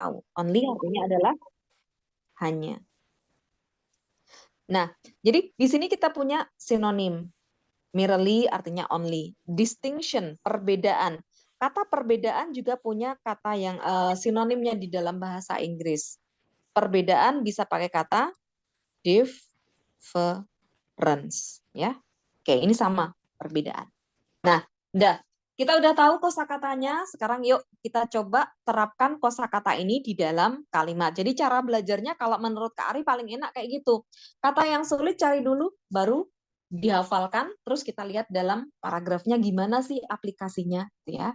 tahu. Only artinya adalah hanya. Nah, jadi di sini kita punya sinonim. Merely artinya only. Distinction, perbedaan. Kata perbedaan juga punya kata yang sinonimnya di dalam bahasa Inggris. Perbedaan bisa pakai kata difference, ya. Oke, ini sama perbedaan. Nah, kita udah tahu kosakatanya. Sekarang yuk kita coba terapkan kosakata ini di dalam kalimat. Jadi cara belajarnya kalau menurut Kak Ari paling enak kayak gitu. Kata yang sulit cari dulu, baru dihafalkan, terus kita lihat dalam paragrafnya gimana sih aplikasinya, ya.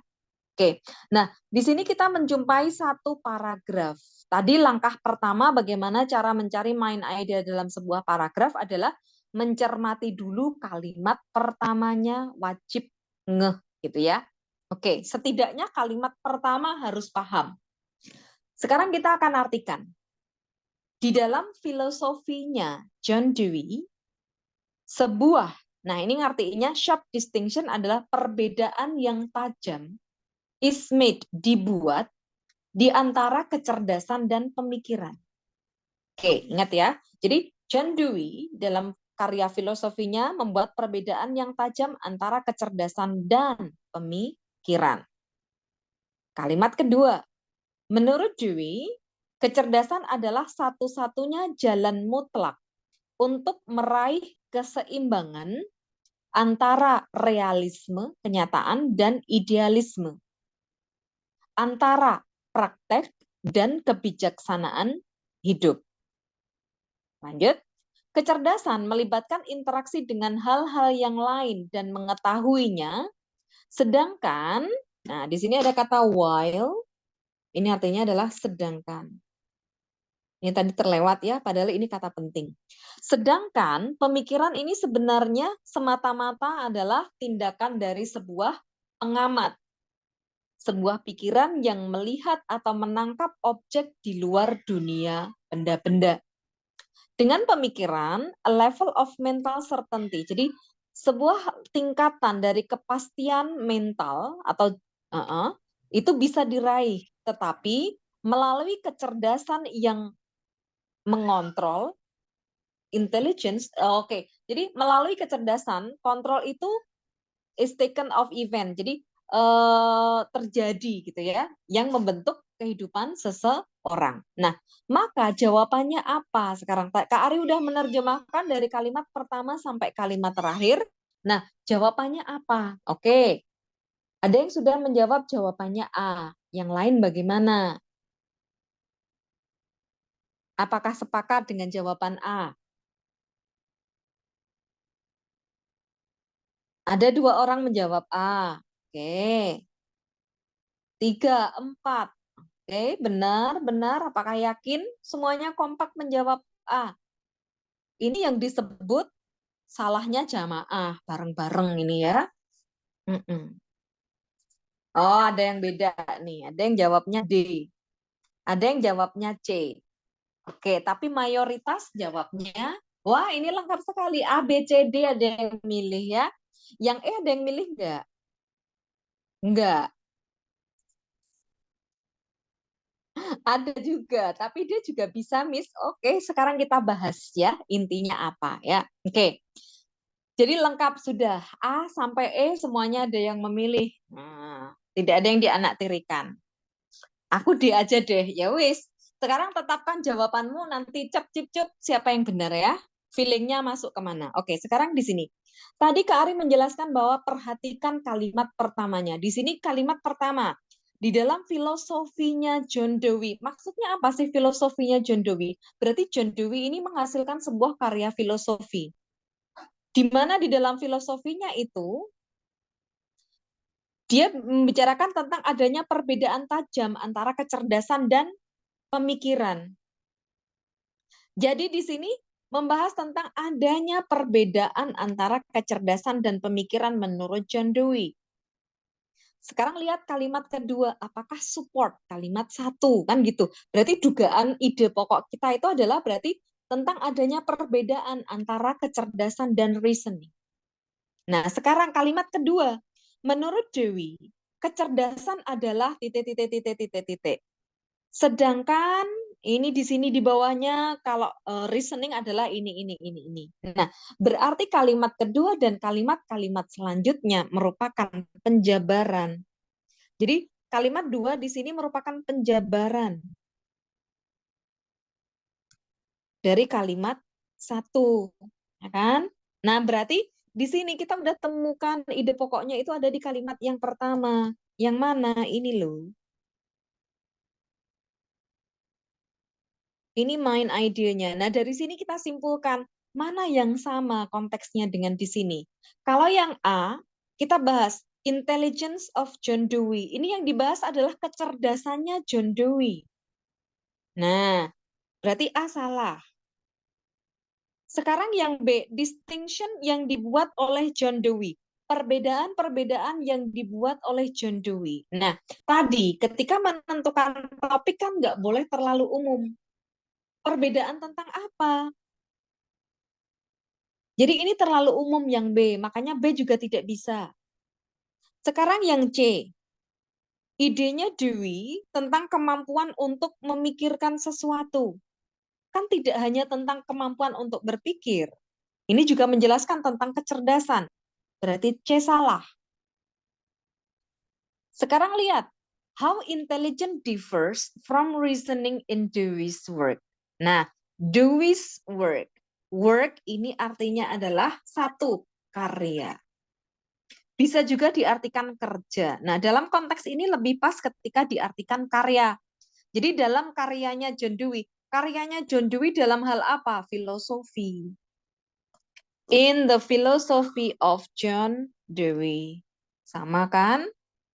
Oke, nah di sini kita menjumpai satu paragraf. Tadi langkah pertama bagaimana cara mencari main idea dalam sebuah paragraf adalah mencermati dulu kalimat pertamanya, wajib ngeh gitu ya. Oke, setidaknya kalimat pertama harus paham. Sekarang kita akan artikan. Di dalam filosofinya John Dewey, nah ini ngartinya sharp distinction adalah perbedaan yang tajam is made, dibuat di antara kecerdasan dan pemikiran. Oke, ingat ya. Jadi John Dewey dalam karya filosofinya membuat perbedaan yang tajam antara kecerdasan dan pemikiran. Kalimat kedua, menurut Dewey, kecerdasan adalah satu-satunya jalan mutlak untuk meraih keseimbangan antara realisme, kenyataan, dan idealisme. Antara praktek dan kebijaksanaan hidup. Lanjut. Kecerdasan melibatkan interaksi dengan hal-hal yang lain dan mengetahuinya. Sedangkan, nah di sini ada kata while, ini artinya adalah sedangkan. Ini tadi terlewat ya, padahal ini kata penting. Sedangkan pemikiran ini sebenarnya semata-mata adalah tindakan dari sebuah pengamat. Sebuah pikiran yang melihat atau menangkap objek di luar dunia benda-benda. Dengan pemikiran, a level of mental certainty. Jadi sebuah tingkatan dari kepastian mental atau itu bisa diraih, tetapi melalui kecerdasan yang mengontrol intelligence. Oke. Jadi melalui kecerdasan, kontrol itu is taken of event. Jadi terjadi gitu ya, yang membentuk kehidupan seseorang. Nah, maka jawabannya apa sekarang? Kak Ari udah menerjemahkan dari kalimat pertama sampai kalimat terakhir. Nah, jawabannya apa? Oke, ada yang sudah menjawab jawabannya A. Yang lain bagaimana? Apakah sepakat dengan jawaban A? Ada 2 orang menjawab A. Oke. 3, 4. Oke, benar. Apakah yakin semuanya kompak menjawab A? Ini yang disebut salahnya jamaah bareng-bareng ini ya. Oh, ada yang beda nih. Ada yang jawabnya D. Ada yang jawabnya C. Oke, tapi mayoritas jawabnya, wah ini lengkap sekali. A, B, C, D ada yang milih ya. Yang E ada yang milih enggak? Enggak. Ada juga, tapi dia juga bisa miss. Oke, sekarang kita bahas ya, intinya apa ya. Oke, jadi lengkap sudah. A sampai E semuanya ada yang memilih. Nah, tidak ada yang dianaktirikan. Aku D aja deh, ya wis. Sekarang tetapkan jawabanmu, nanti cep cip cep siapa yang benar ya. Feelingnya masuk kemana. Oke, sekarang di sini. Tadi Kak Ari menjelaskan bahwa perhatikan kalimat pertamanya. Di sini kalimat pertama, di dalam filosofinya John Dewey. Maksudnya apa sih filosofinya John Dewey? Berarti John Dewey ini menghasilkan sebuah karya filosofi. Di mana di dalam filosofinya itu, dia membicarakan tentang adanya perbedaan tajam antara kecerdasan dan pemikiran. Jadi di sini membahas tentang adanya perbedaan antara kecerdasan dan pemikiran menurut John Dewey. Sekarang lihat kalimat kedua, apakah support kalimat satu, kan gitu. Berarti dugaan ide pokok kita itu adalah berarti tentang adanya perbedaan antara kecerdasan dan reasoning. Nah, sekarang kalimat kedua, menurut Dewey, kecerdasan adalah titik. Sedangkan ini di sini di bawahnya kalau reasoning adalah ini. Nah, berarti kalimat kedua dan kalimat-kalimat selanjutnya merupakan penjabaran. Jadi kalimat dua di sini merupakan penjabaran dari kalimat satu, ya kan? Nah, berarti di sini kita udah temukan ide pokoknya itu ada di kalimat yang pertama. Yang mana? Ini loh. Ini main idenya. Nah, dari sini kita simpulkan mana yang sama konteksnya dengan di sini. Kalau yang A, kita bahas intelligence of John Dewey. Ini yang dibahas adalah kecerdasannya John Dewey. Nah, berarti A salah. Sekarang yang B, distinction yang dibuat oleh John Dewey. Perbedaan-perbedaan yang dibuat oleh John Dewey. Nah, tadi ketika menentukan topik kan nggak boleh terlalu umum. Perbedaan tentang apa? Jadi ini terlalu umum yang B, makanya B juga tidak bisa. Sekarang yang C, idenya Dewi tentang kemampuan untuk memikirkan sesuatu. Kan tidak hanya tentang kemampuan untuk berpikir. Ini juga menjelaskan tentang kecerdasan. Berarti C salah. Sekarang lihat, how intelligent differs from reasoning in Dewey's work. Nah, Dewey's work. Work ini artinya adalah satu, karya. Bisa juga diartikan kerja. Nah, dalam konteks ini lebih pas ketika diartikan karya. Jadi dalam karyanya John Dewey dalam hal apa? Filosofi. In the philosophy of John Dewey. Sama kan?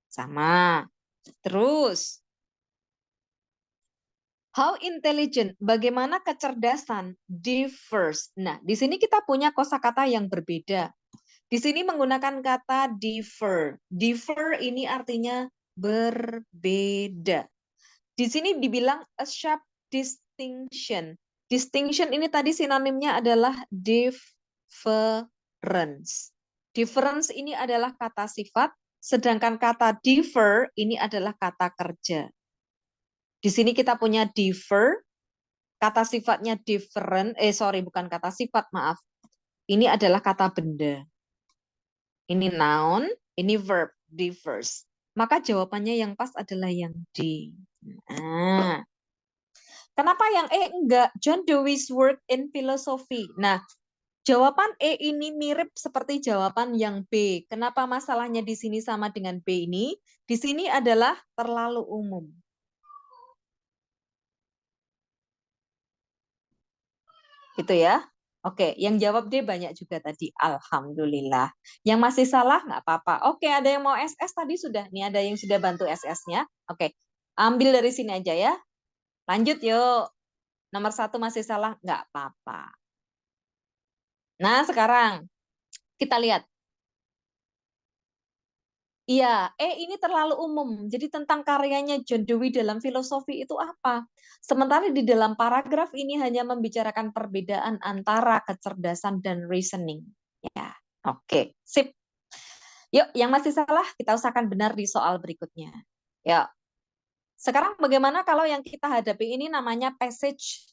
Sama. Terus, how intelligent, bagaimana kecerdasan differs. Nah, di sini kita punya kosakata yang berbeda. Di sini menggunakan kata differ. Differ ini artinya berbeda. Di sini dibilang a sharp distinction. Distinction ini tadi sinonimnya adalah difference. Difference ini adalah kata sifat, sedangkan kata differ ini adalah kata kerja. Di sini kita punya differ, kata sifatnya different, bukan kata sifat, maaf. Ini adalah kata benda. Ini noun, ini verb, differs. Maka jawabannya yang pas adalah yang D. Nah, kenapa yang E enggak? John Dewey's work in philosophy. Nah, jawaban E ini mirip seperti jawaban yang B. Kenapa masalahnya di sini sama dengan B ini? Di sini adalah terlalu umum. Gitu ya. Oke, yang jawab D banyak juga tadi. Alhamdulillah. Yang masih salah nggak apa-apa. Oke, ada yang mau SS tadi sudah. Nih ada yang sudah bantu SS-nya. Oke, ambil dari sini aja ya. Lanjut yuk. Nomor 1 masih salah, nggak apa-apa. Nah, sekarang kita lihat. Iya, ini terlalu umum. Jadi tentang karyanya John Dewey dalam filosofi itu apa? Sementara di dalam paragraf ini hanya membicarakan perbedaan antara kecerdasan dan reasoning. Ya, oke, sip. Yuk, yang masih salah kita usahakan benar di soal berikutnya. Ya. Sekarang bagaimana kalau yang kita hadapi ini namanya passage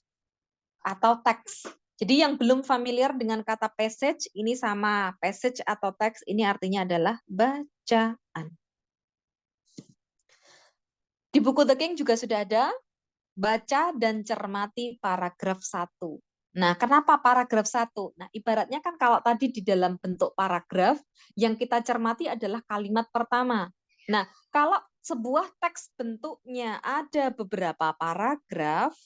atau teks. Jadi yang belum familiar dengan kata passage, ini sama passage atau teks, ini artinya adalah bacaan. Di buku The King juga sudah ada, baca dan cermati paragraf 1. Nah, kenapa paragraf 1? Nah, ibaratnya kan kalau tadi di dalam bentuk paragraf, yang kita cermati adalah kalimat pertama. Nah, kalau sebuah teks bentuknya ada beberapa paragraf,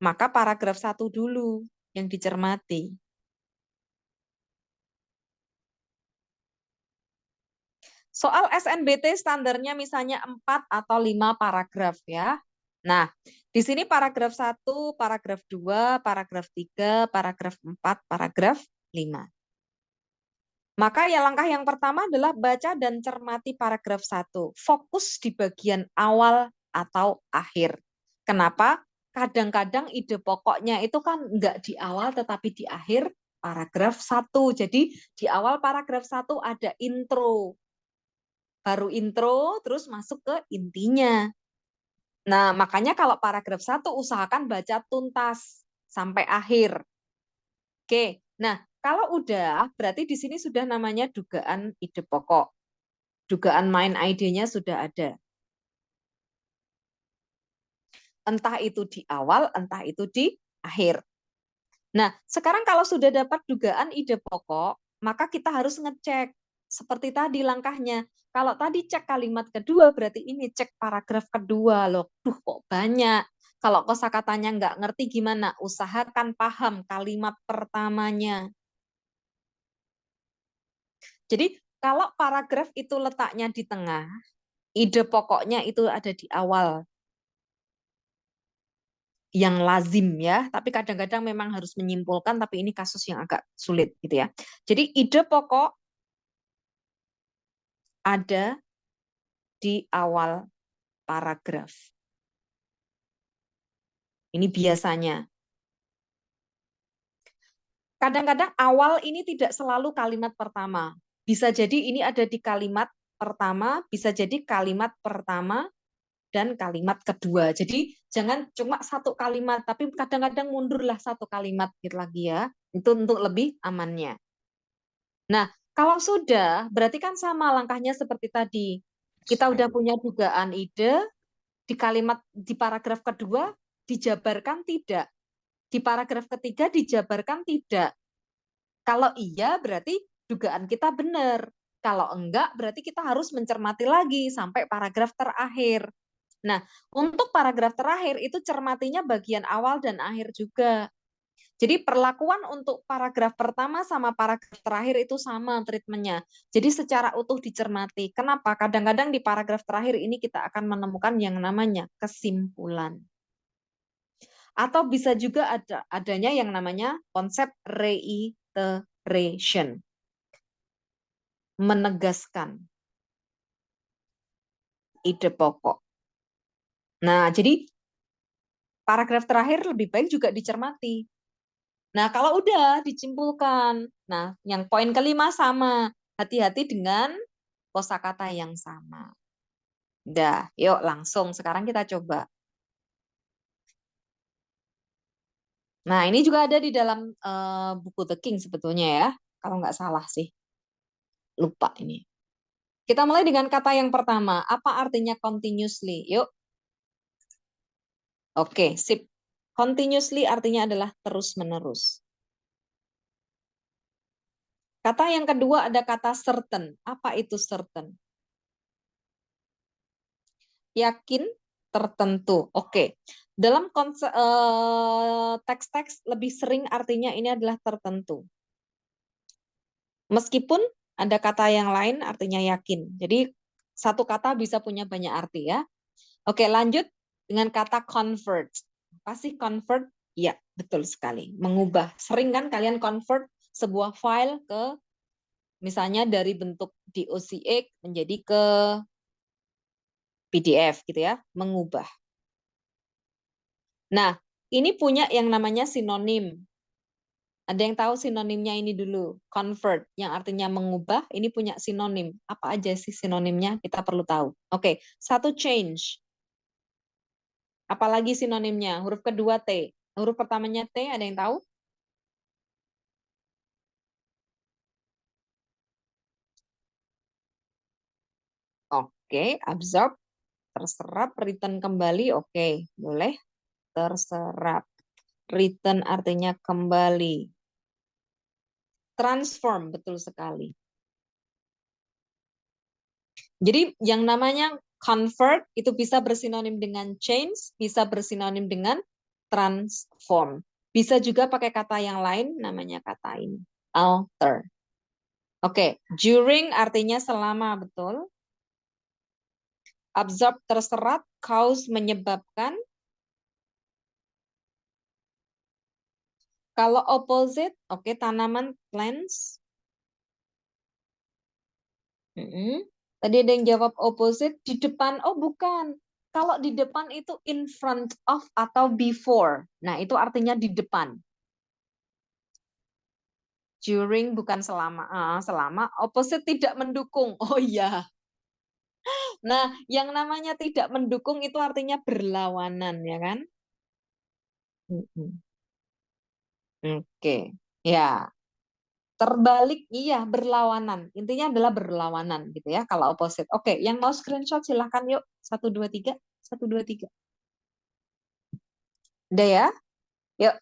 maka paragraf 1 dulu yang dicermati. Soal SNBT standarnya misalnya 4 atau 5 paragraf ya. Nah, di sini paragraf 1, paragraf 2, paragraf 3, paragraf 4, paragraf 5. Maka ya langkah yang pertama adalah baca dan cermati paragraf 1. Fokus di bagian awal atau akhir. Kenapa? Kadang-kadang ide pokoknya itu kan enggak di awal tetapi di akhir paragraf 1. Jadi di awal paragraf 1 ada intro. Baru intro terus masuk ke intinya. Nah, makanya kalau paragraf 1 usahakan baca tuntas sampai akhir. Oke. Nah, kalau udah berarti di sini sudah namanya dugaan ide pokok. Dugaan main ide-nya sudah ada. Entah itu di awal, entah itu di akhir. Nah, sekarang kalau sudah dapat dugaan ide pokok, maka kita harus ngecek. Seperti tadi langkahnya. Kalau tadi cek kalimat kedua, berarti ini cek paragraf kedua. Loh, duh kok banyak. Kalau kosakatanya nggak ngerti gimana? Usahakan paham kalimat pertamanya. Jadi, kalau paragraf itu letaknya di tengah, ide pokoknya itu ada di awal. Yang lazim ya, tapi kadang-kadang memang harus menyimpulkan, tapi ini kasus yang agak sulit gitu ya. Jadi ide pokok ada di awal paragraf. Ini biasanya. Kadang-kadang awal ini tidak selalu kalimat pertama. Bisa jadi ini ada di kalimat pertama, bisa jadi kalimat pertama dan kalimat kedua. Jadi jangan cuma satu kalimat, tapi kadang-kadang mundurlah satu kalimat gitu lagi ya. Itu untuk lebih amannya. Nah, kalau sudah, berarti kan sama langkahnya seperti tadi. Kita udah punya dugaan ide, di kalimat di paragraf kedua dijabarkan tidak. Di paragraf ketiga dijabarkan tidak. Kalau iya berarti dugaan kita benar. Kalau enggak berarti kita harus mencermati lagi sampai paragraf terakhir. Nah, untuk paragraf terakhir itu cermatinya bagian awal dan akhir juga. Jadi perlakuan untuk paragraf pertama sama paragraf terakhir itu sama treatmentnya. Jadi secara utuh dicermati. Kenapa? Kadang-kadang di paragraf terakhir ini kita akan menemukan yang namanya kesimpulan. Atau bisa juga adanya yang namanya konsep reiteration. Menegaskan ide pokok. Nah, jadi paragraf terakhir lebih baik juga dicermati. Nah, kalau udah disimpulkan. Nah, yang poin kelima sama. Hati-hati dengan kosakata yang sama. Udah, yuk langsung. Sekarang kita coba. Nah, ini juga ada di dalam buku The King sebetulnya ya. Kalau nggak salah sih. Lupa ini. Kita mulai dengan kata yang pertama. Apa artinya continuously? Yuk. Oke, sip. Continuously artinya adalah terus-menerus. Kata yang kedua ada kata certain. Apa itu certain? Yakin, tertentu. Oke. Dalam teks-teks lebih sering artinya ini adalah tertentu. Meskipun ada kata yang lain artinya yakin. Jadi satu kata bisa punya banyak arti ya. Oke, lanjut dengan kata convert. Pasti convert? Ya, betul sekali. Mengubah. Sering kan kalian convert sebuah file ke misalnya dari bentuk DOCX menjadi ke PDF gitu ya, mengubah. Nah, ini punya yang namanya sinonim. Ada yang tahu sinonimnya ini dulu? Convert, yang artinya mengubah, ini punya sinonim. Apa aja sih sinonimnya? Kita perlu tahu. Oke, satu change. Apalagi sinonimnya? Huruf kedua T. Huruf pertamanya T, ada yang tahu? Oke, absorb, terserap, return kembali. Oke, boleh. Terserap. Return artinya kembali. Transform, betul sekali. Jadi yang namanya convert itu bisa bersinonim dengan change, bisa bersinonim dengan transform. Bisa juga pakai kata yang lain, namanya kata ini, alter. Oke, during artinya selama, betul. Absorb terserap, cause menyebabkan. Kalau opposite, oke, tanaman, plants. Tadi ada yang jawab opposite, di depan, oh bukan. Kalau di depan itu in front of atau before. Nah, itu artinya di depan. During bukan selama. Selama, opposite tidak mendukung. Oh iya. Nah, yang namanya tidak mendukung itu artinya berlawanan, ya kan? Mm-mm. Oke, ya. Terbalik, iya, berlawanan. Intinya adalah berlawanan gitu ya, kalau opposite. Oke, yang mau screenshot silahkan yuk. 1, 2, 3. 1, 2, 3. Udah ya? Yuk.